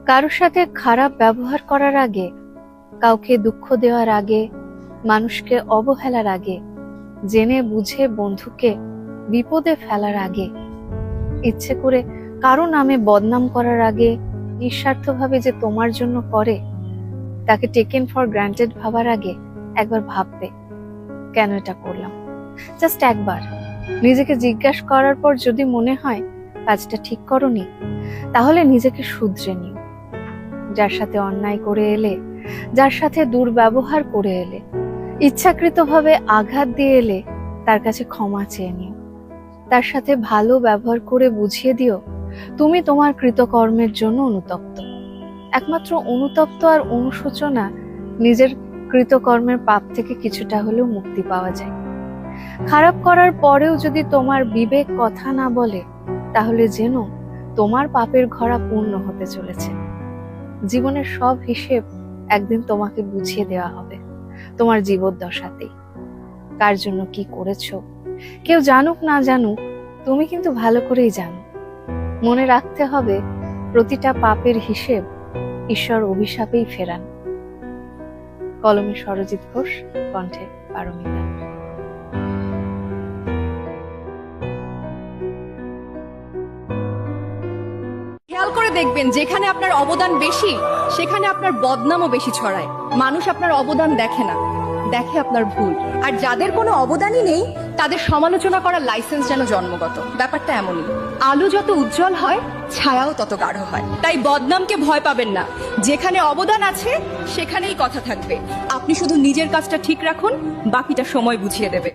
কারোর সাথে খারাপ ব্যবহার করার আগে, কাউকে দুঃখ দেওয়ার আগে, মানুষকে অবহেলার আগে, জেনে বুঝে বন্ধুকে বিপদে ফেলার আগে, ইচ্ছে করে কারো নামে বদনাম করার আগে, নিঃস্বার্থভাবে যে তোমার জন্য করে তাকে টেকেন ফর গ্রান্টেড ভাবার আগে একবার ভাববে কেন এটা করলাম। জাস্ট একবার নিজেকে জিজ্ঞাসা করার পর যদি মনে হয় কাজটা ঠিক করনি, তাহলে নিজেকে শুধরে নিও। যার সাথে অন্যায় করে এলে, যার সাথে দুর্ব্যবহার করে এলে, ইচ্ছাকৃতভাবে আঘাত দিয়ে এলে, তার কাছে ক্ষমা চেয়ে নিও। তার সাথে ভালো ব্যবহার করে বুঝিয়ে দিও তুমি তোমার কৃতকর্মের জন্য অনুতপ্ত। একমাত্র অনুতপ্ত আর অনুশোচনা নিজের কৃতকর্মের পাপ থেকে কিছুটা হলেও মুক্তি পাওয়া যায়। খারাপ করার পরেও যদি তোমার বিবেক কথা না বলে, তাহলে যেন তোমার পাপের ঘড়া পূর্ণ হতে চলেছে। জীবনের সব হিসেব একদিন তোমাকে বুঝিয়ে দেওয়া হবে তোমার জীবদ্দশাতেই। কার জন্য কি করেছো, কেউ জানুক না জানুক, তুমি কিন্তু ভালো করেই জানো। মনে রাখতে হবে প্রতিটা পাপের হিসেব ঈশ্বর অভিশাপেই ফেরান। কলমে সরজিৎ ঘোষ, কণ্ঠে পারমিতা। খেয়াল করে দেখবেন, যেখানে আপনার অবদান বেশি সেখানে আপনার বদনামও বেশি ছড়ায়। মানুষ আপনার অবদান দেখে না, দেখে আপনার ভুল। আর যাদের কোনো অবদানই নেই তাদের সমালোচনা করার লাইসেন্স যেন জন্মগত। ব্যাপারটা এমনই, আলো যত উজ্জ্বল হয় ছায়াও তত গাঢ় হয়। তাই বদনামকে ভয় পাবেন না, যেখানে অবদান আছে সেখানেই কথা থাকবে। আপনি শুধু নিজের কাজটা ঠিক রাখুন, বাকিটা সময় বুঝিয়ে দেবে।